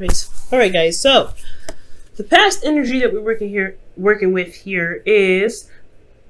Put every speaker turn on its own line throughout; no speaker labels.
Right. All right, guys. So the past energy that we're working with here is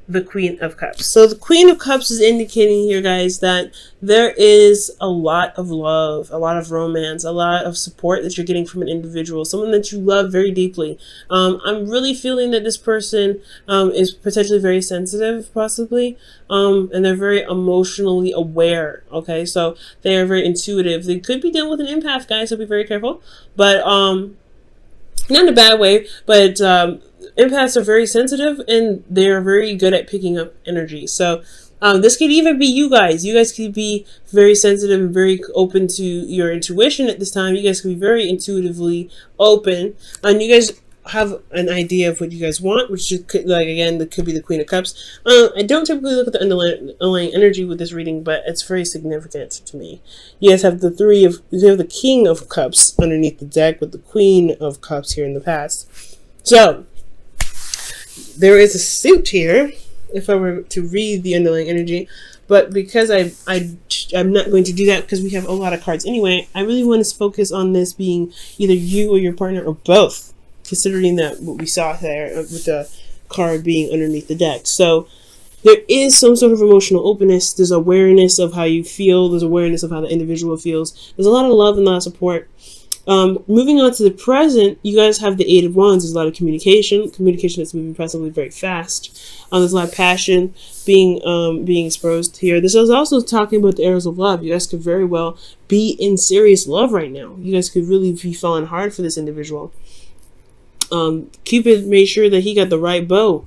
the Queen of Cups. So the Queen of Cups is indicating here, guys, that there is a lot of love, a lot of romance, a lot of support that you're getting from an individual, someone that you love very deeply. I'm really feeling that this person is potentially very sensitive, possibly, and they're very emotionally aware. Okay, so they are very intuitive. They could be dealing with an empath, guys, so be very careful. But not in a bad way, but empaths are very sensitive and they're very good at picking up energy. So this could even be you guys. You guys could be very sensitive and very open to your intuition at this time. You guys could be very intuitively open, and you guys have an idea of what you guys want, which could, like, again, that could be the Queen of Cups. I don't typically look at the underlying energy with this reading, but it's very significant to me. You guys have you have the King of Cups underneath the deck with the Queen of Cups here in the past. So there is a suit here, if I were to read the underlying energy, but because I'm not going to do that because we have a lot of cards anyway, I really want to focus on this being either you or your partner or both, considering that what we saw there with the card being underneath the deck. So there is some sort of emotional openness. There's awareness of how you feel. There's awareness of how the individual feels. There's a lot of love and a lot of support. Moving on to the present, you guys have the Eight of Wands. There's a lot of communication that's moving possibly very fast. There's a lot of passion being exposed here. This is also talking about the arrows of love. You guys could very well be in serious love right now. You guys could really be falling hard for this individual. Cupid made sure that he got the right bow.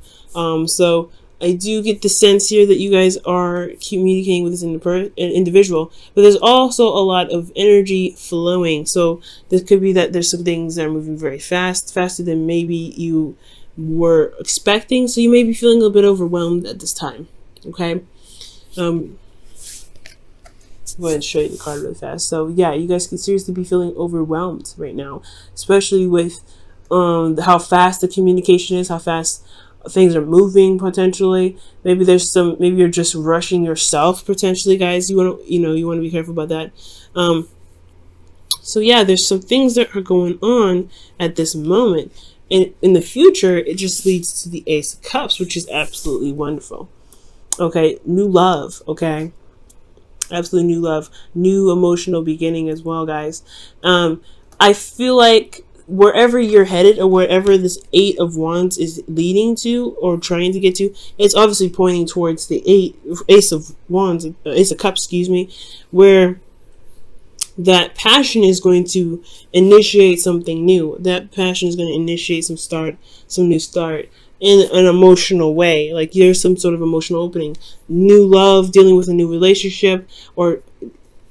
So I do get the sense here that you guys are communicating with this individual, but there's also a lot of energy flowing. So this could be that there's some things that are moving very fast, faster than maybe you were expecting. So you may be feeling a little bit overwhelmed at this time. Okay. Go ahead and show you the card really fast. So yeah, you guys could seriously be feeling overwhelmed right now, especially with how fast the communication is, how fast things are moving potentially. Maybe you're just rushing yourself potentially, guys. You want to be careful about that. So yeah, there's some things that are going on at this moment, and in the future it just leads to the Ace of Cups, which is absolutely wonderful. Okay, new love. Okay, absolutely new love, new emotional beginning as well, guys. I feel like wherever you're headed or wherever this Eight of Wands is leading to or trying to get to, it's obviously pointing towards the Ace of Wands, Ace of Cups, excuse me, where that passion is going to initiate something new. That passion is going to initiate some new start in an emotional way. Like there's some sort of emotional opening, new love, dealing with a new relationship, or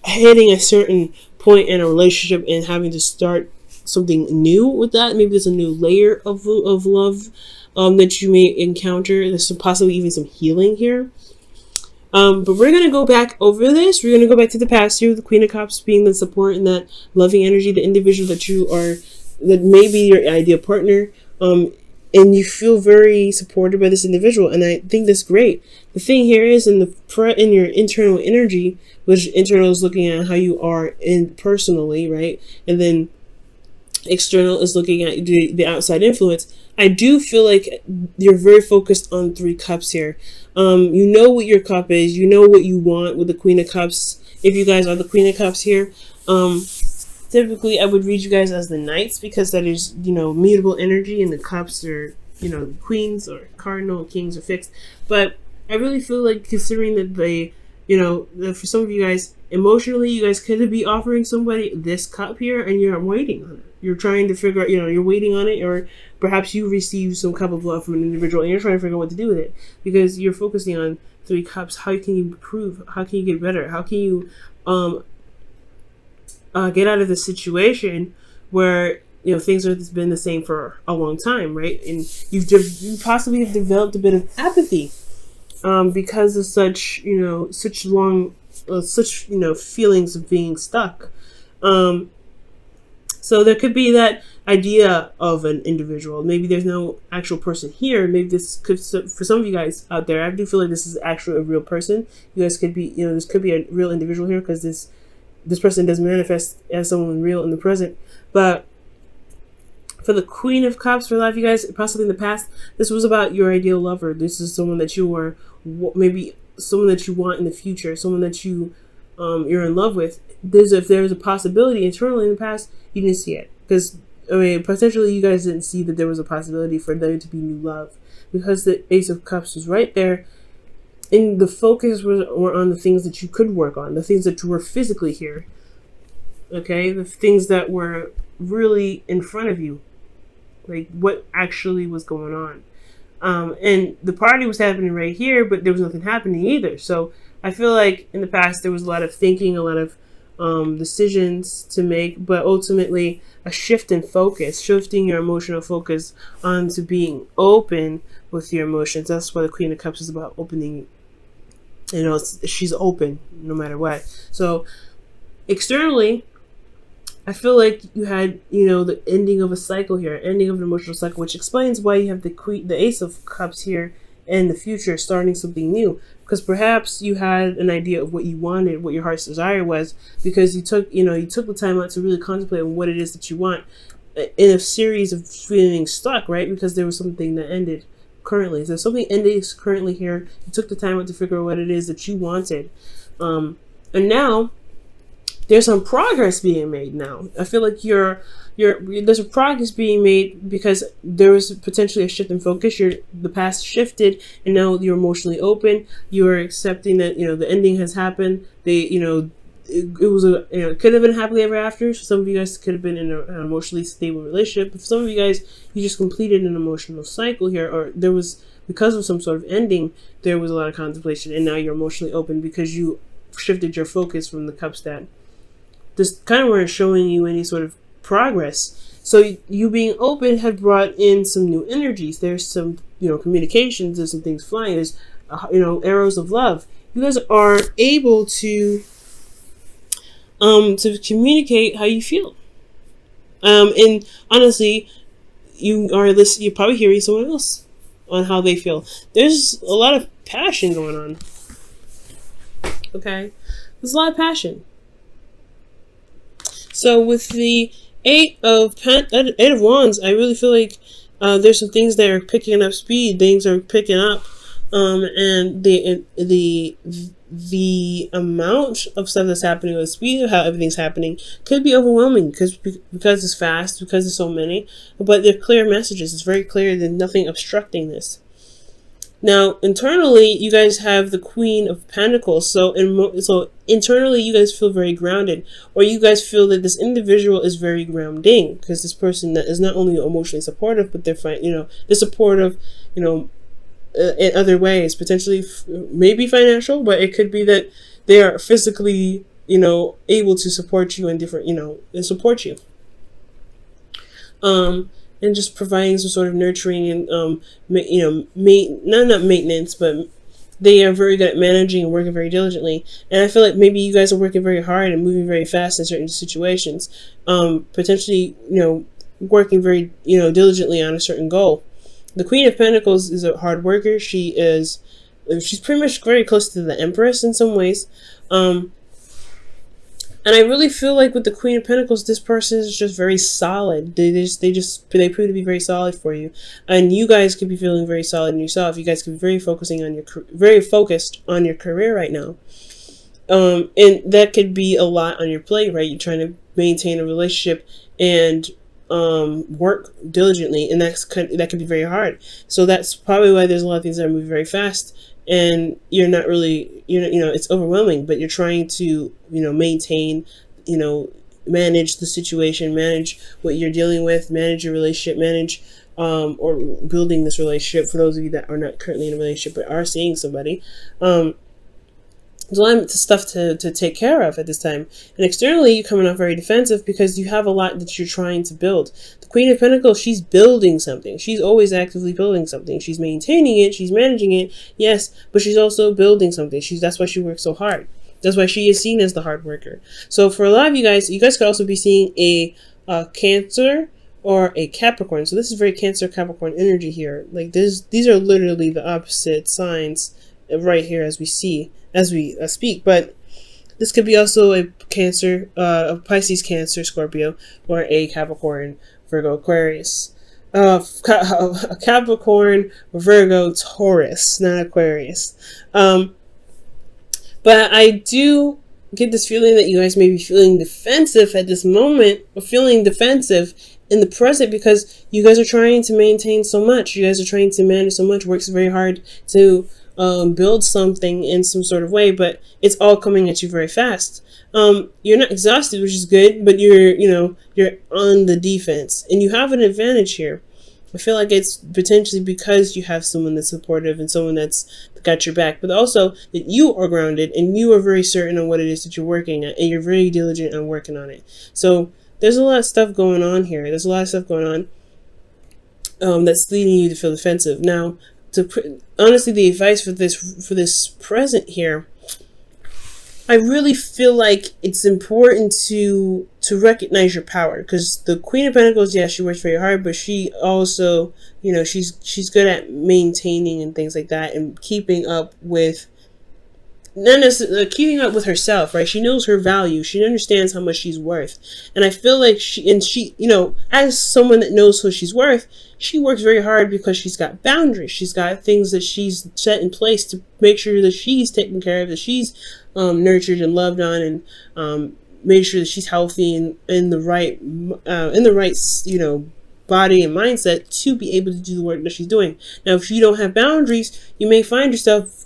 hitting a certain point in a relationship and having to start something new with that. Maybe there's a new layer of love that you may encounter. There's possibly even some healing here. But we're going to go back over this. We're going to go back to the past here with the Queen of Cups being the support and that loving energy, the individual that may be your ideal partner. And you feel very supported by this individual. And I think that's great. The thing here is in your internal energy, which internal is looking at how you are personally, right? And then external is looking at the outside influence. I do feel like you're very focused on Three Cups here. You know what your cup is. You know what you want with the Queen of Cups. If you guys are the Queen of Cups here, typically I would read you guys as the Knights because that is, mutable energy, and the Cups are, Queens or Cardinal, Kings are fixed. But I really feel like, considering that that for some of you guys, emotionally, you guys could be offering somebody this cup here and you're waiting on it. You're trying to figure out, you're waiting on it, or perhaps you receive some cup of love from an individual and you're trying to figure out what to do with it because you're focusing on Three Cups. How can you improve? How can you get better? How can you get out of the situation where things have been the same for a long time, right? And you possibly have developed a bit of apathy because of such feelings of being stuck. So there could be that idea of an individual. Maybe there's no actual person here. Maybe this could, for some of you guys out there, I do feel like this is actually a real person. You guys could be, this could be a real individual here because this person does manifest as someone real in the present. But For the Queen of Cups, for a lot of you guys, possibly in the past, this was about your ideal lover. This is someone that you were, maybe someone that you want in the future, someone that you're in love with. If there's a possibility internally in the past, you didn't see it. Because, I mean, potentially you guys didn't see that there was a possibility for there to be new love. Because the Ace of Cups was right there, and the focus were on the things that you could work on, the things that were physically here. Okay? The things that were really in front of you. Like, what actually was going on. And the party was happening right here, but there was nothing happening either. So I feel like in the past there was a lot of thinking, a lot of decisions to make, but ultimately a shift in focus, shifting your emotional focus onto being open with your emotions. That's what the Queen of Cups is about, opening. You know, she's open no matter what. So externally, I feel like you had, you know, the ending of a cycle here, ending of an emotional cycle, which explains why you have the Ace of Cups here in the future, starting something new. Because perhaps you had an idea of what you wanted, what your heart's desire was, because you took the time out to really contemplate on what it is that you want in a series of feeling stuck, right? Because there was something that ended currently. So something ended currently here. You took the time out to figure out what it is that you wanted. And now there's some progress being made now. I feel like there's a progress being made because there was potentially a shift in focus. The past shifted, and now you're emotionally open. You're accepting that, you know, the ending has happened. It could have been happily ever after. Some of you guys could have been in an emotionally stable relationship. But for some of you guys, you just completed an emotional cycle here, or there was, because of some sort of ending, there was a lot of contemplation, and now you're emotionally open because you shifted your focus from the cups that just kind of weren't showing you any sort of progress. So you being open had brought in some new energies. There's some, you know, communications. There's some things flying. There's, arrows of love. You guys are able to communicate how you feel. And honestly, you're probably hearing someone else on how they feel. There's a lot of passion going on. Okay, there's a lot of passion. So with the Eight of Wands, I really feel like there's some things that are picking up speed. Things are picking up, and the amount of stuff that's happening, or the speed of how everything's happening, could be overwhelming because it's fast, because there's so many. But they're clear messages. It's very clear. There's nothing obstructing this. Now, internally, you guys have the Queen of Pentacles. So internally, you guys feel very grounded, or you guys feel that this individual is very grounding, because this person that is not only emotionally supportive, but they're supportive, in other ways, potentially maybe financial, but it could be that they are physically, able to support you in different, support you. And just providing some sort of nurturing and, not maintenance, but they are very good at managing and working very diligently. And I feel like maybe you guys are working very hard and moving very fast in certain situations, potentially, working very, diligently on a certain goal. The Queen of Pentacles is a hard worker. She's pretty much very close to the Empress in some ways. And I really feel like with the Queen of Pentacles, this person is just very solid. They prove to be very solid for you, and you guys could be feeling very solid in yourself. You guys could be very focused on your career right now, and that could be a lot on your plate, right? You're trying to maintain a relationship and work diligently, and that could be very hard. So that's probably why there's a lot of things that are moving very fast. And you're not really, it's overwhelming, but you're trying to, maintain, manage the situation, manage what you're dealing with, manage your relationship, manage, or building this relationship for those of you that are not currently in a relationship but are seeing somebody. There's a lot of stuff to take care of at this time. And externally, you're coming off very defensive because you have a lot that you're trying to build. The Queen of Pentacles, she's building something. She's always actively building something. She's maintaining it. She's managing it. Yes, but she's also building something. That's why she works so hard. That's why she is seen as the hard worker. So for a lot of you guys could also be seeing a Cancer or a Capricorn. So this is very Cancer Capricorn energy here. Like these are literally the opposite signs right here as we speak, but this could be also a Cancer, a Pisces, Cancer, Scorpio, or a Capricorn Virgo, Aquarius. Capricorn, Virgo, Taurus, not Aquarius. But I do get this feeling that you guys may be feeling defensive at this moment, or feeling defensive in the present, because you guys are trying to maintain so much. You guys are trying to manage so much, works very hard to build something in some sort of way, but it's all coming at you very fast. You're not exhausted, which is good, but you're on the defense, and you have an advantage here. I feel like it's potentially because you have someone that's supportive and someone that's got your back, but also that you are grounded and you are very certain on what it is that you're working at, and you're very diligent on working on it. So there's a lot of stuff going on here. There's a lot of stuff going on that's leading you to feel defensive. Now, honestly, the advice for this present here, I really feel like it's important to recognize your power, because the Queen of Pentacles, yeah, she works very hard, but she also, she's good at maintaining and things like that, and keeping up with, not necessarily keeping up with herself, right? She knows her value. She understands how much she's worth, and I feel like she, as someone that knows who she's worth, she works very hard because she's got boundaries. She's got things that she's set in place to make sure that she's taken care of, that she's nurtured and loved on, and made sure that she's healthy and in the right body and mindset to be able to do the work that she's doing. Now, if you don't have boundaries, you may find yourself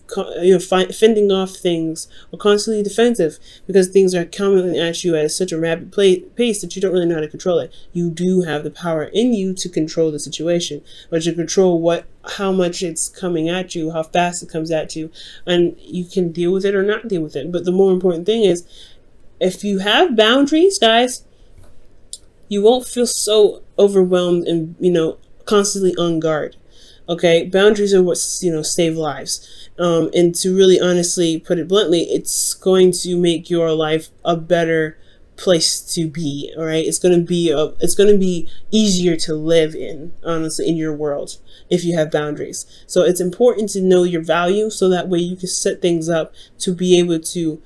fending off things, or constantly defensive, because things are coming at you at such a rapid pace that you don't really know how to control it. You do have the power in you to control the situation, or to control how much it's coming at you, how fast it comes at you, and you can deal with it or not deal with it. But the more important thing is, if you have boundaries, guys, you won't feel so overwhelmed and constantly on guard. Okay, boundaries are what save lives, and to really honestly put it bluntly, it's going to make your life a better place to be. All right, it's going to be easier to live in, honestly, in your world, if you have boundaries. So it's important to know your value, so that way you can set things up to be able to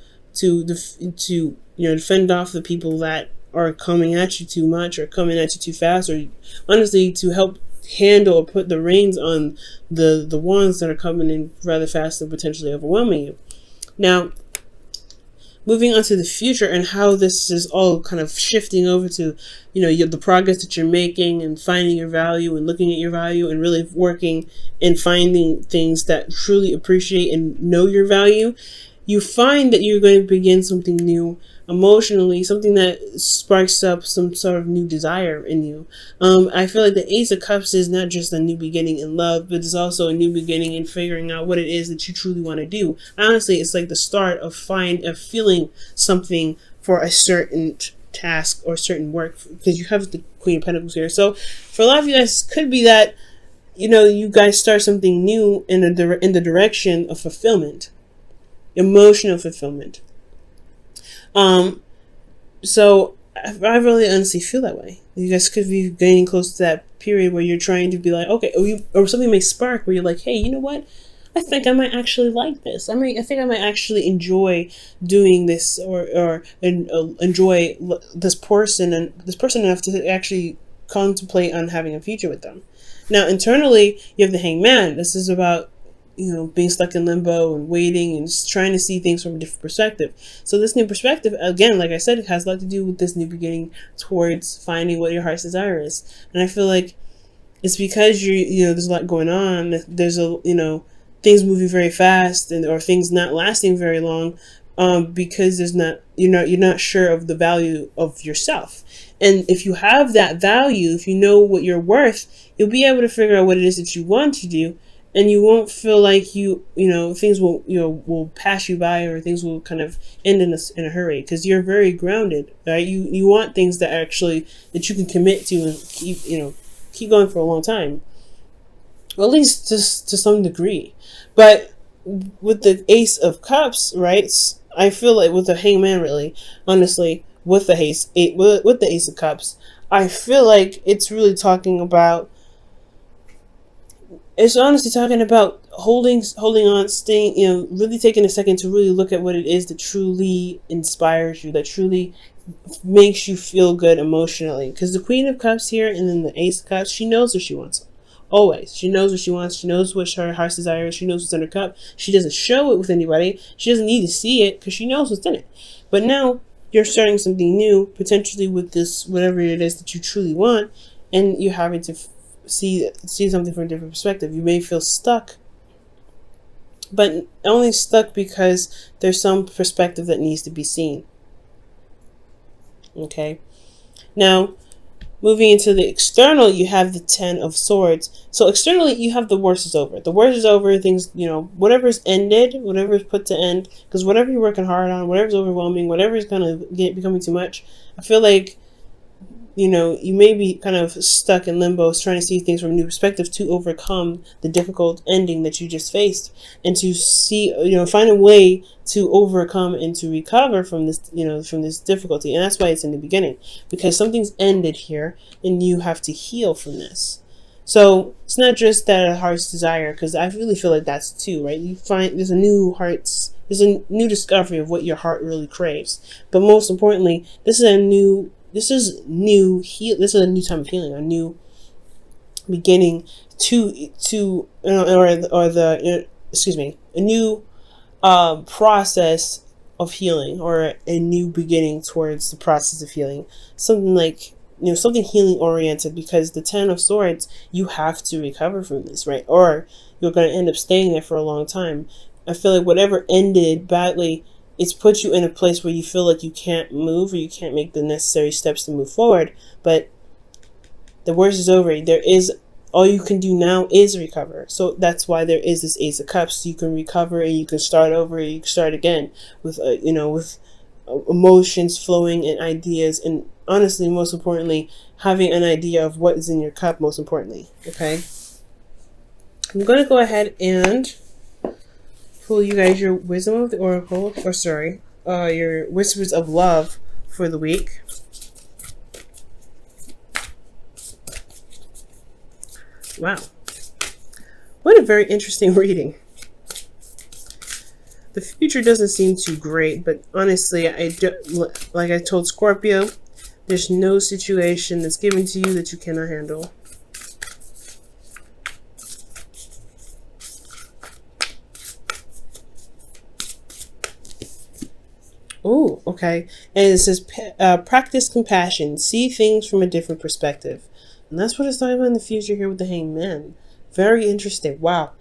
defend off the people that are coming at you too much, or coming at you too fast, or honestly to help handle or put the reins on the ones that are coming in rather fast and potentially overwhelming you. Now, moving on to the future and how this is all kind of shifting over to the progress that you're making, and finding your value, and looking at your value, and really working and finding things that truly appreciate and know your value. You find that you're going to begin something new emotionally, something that sparks up some sort of new desire in you. I feel like the Ace of Cups is not just a new beginning in love, but it's also a new beginning in figuring out what it is that you truly want to do. Honestly, it's like the start of feeling something for a certain task or certain work, because you have the Queen of Pentacles here. So for a lot of you guys, it could be that you guys start something new in the direction of fulfillment, emotional fulfillment. So I really honestly feel that way. You guys could be getting close to that period where you're trying to be like, okay, or something may spark where you're like, hey, you know what? I think I might actually like this. I think I might actually enjoy doing this, or enjoy this person enough to actually contemplate on having a future with them. Now, internally, you have the Hangman. This is about being stuck in limbo and waiting and just trying to see things from a different perspective. So this new perspective, again, like I said, it has a lot to do with this new beginning towards finding what your heart's desire is. And I feel like it's because there's a lot going on. There's things moving very fast, or things not lasting very long, because you're not sure of the value of yourself. And if you have that value, if you know what you're worth, you'll be able to figure out what it is that you want to do. And you won't feel like things will pass you by, or things will kind of end in a hurry, because you're very grounded, right? You want things that you can commit to and keep going for a long time, or at least just to some degree. But with the Ace of Cups, right? I feel like with the Hangman, really, honestly, with the Ace of Cups, I feel like it's really talking about. It's honestly talking about holding on, staying, really taking a second to really look at what it is that truly inspires you, that truly makes you feel good emotionally. Because the Queen of Cups here and then the Ace of Cups, she knows what she wants. Always. She knows what she wants. She knows what her heart's desire is. She knows what's in her cup. She doesn't show it with anybody. She doesn't need to see it because she knows what's in it. But now you're starting something new, potentially with this, whatever it is that you truly want, and you're having to see something from a different perspective. You may feel stuck, but only stuck because there's some perspective that needs to be seen. Okay. Now, moving into the external, you have the Ten of Swords. So externally, you have the worst is over. The worst is over. Things, whatever's ended, whatever's put to end, because whatever you're working hard on, whatever's overwhelming, whatever is kind of becoming too much, I feel like, you may be kind of stuck in limbo, trying to see things from a new perspective to overcome the difficult ending that you just faced, and to see, find a way to overcome and to recover from this, from this difficulty. And that's why it's in the beginning, because something's ended here and you have to heal from this. So it's not just that a heart's desire, because I really feel like that's too, right? You find there's a new discovery of what your heart really craves. But most importantly, this is a new time of healing, a new beginning a new process of healing, or a new beginning towards the process of healing. Something like, something healing oriented, because the Ten of Swords, you have to recover from this, right? Or you're going to end up staying there for a long time. I feel like whatever ended badly, it's put you in a place where you feel like you can't move, or you can't make the necessary steps to move forward. But the worst is over. All you can do now is recover. So that's why there is this Ace of Cups. So you can recover and you can start over, and you can start again with, with emotions flowing and ideas. And honestly, most importantly, having an idea of what is in your cup, most importantly. Okay. I'm going to go ahead and pull you guys your Wisdom of the Oracle, your Whispers of Love for the week. Wow. What a very interesting reading. The future doesn't seem too great, but honestly, like I told Scorpio, there's no situation that's given to you that you cannot handle. Oh, okay. And it says, practice compassion. See things from a different perspective. And that's what it's talking about in the future here with the Hanged Man. Very interesting. Wow.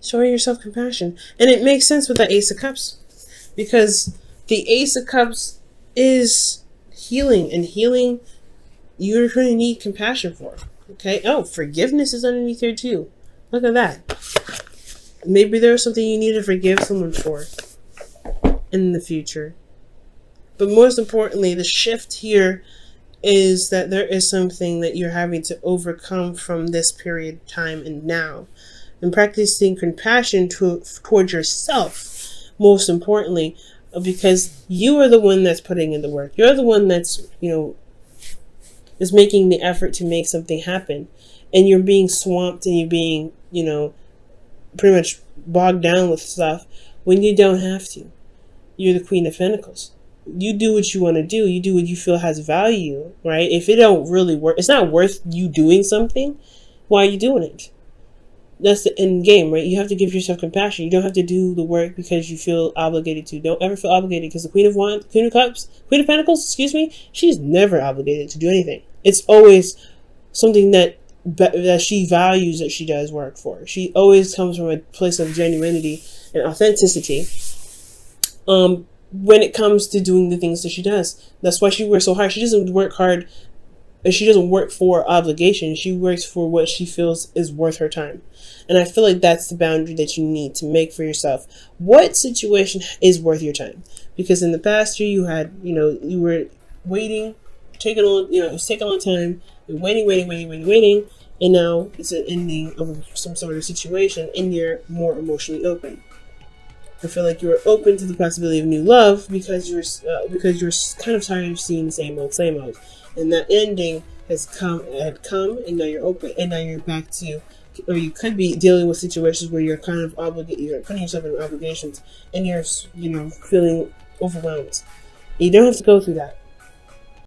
Showing yourself compassion. And it makes sense with the Ace of Cups, because the Ace of Cups is healing, and healing you're going to need compassion for. Okay. Oh, forgiveness is underneath here too. Look at that. Maybe there's something you need to forgive someone for in the future. But most importantly, the shift here is that there is something that you're having to overcome from this period of time and now. And practicing compassion towards yourself, most importantly, because you are the one that's putting in the work. You're the one that's, is making the effort to make something happen. And you're being swamped, and you're being, pretty much bogged down with stuff when you don't have to. You're the Queen of Pentacles. You do what you want to do. You do what you feel has value, right? If it don't really work, it's not worth you doing something. Why are you doing it? That's the end game, right? You have to give yourself compassion. You don't have to do the work because you feel obligated to. Don't ever feel obligated, because the Queen of Pentacles, she's never obligated to do anything. It's always something that she values, that she does work for. She always comes from a place of genuinity and authenticity. When it comes to doing the things that she does. That's why she works so hard. She doesn't work hard, and she doesn't work for obligation. She works for what she feels is worth her time. And I feel like that's the boundary that you need to make for yourself. What situation is worth your time? Because in the past year, you had, you were waiting, it was taking a long time, you're waiting, and now it's an ending of some sort of situation, and you're more emotionally open. I feel like you were open to the possibility of new love because you're kind of tired of seeing the same old, and that ending had come, and now you're open, and now you're back to, or you could be dealing with situations where you're kind of you're putting yourself in obligations, and you're feeling overwhelmed. You don't have to go through that.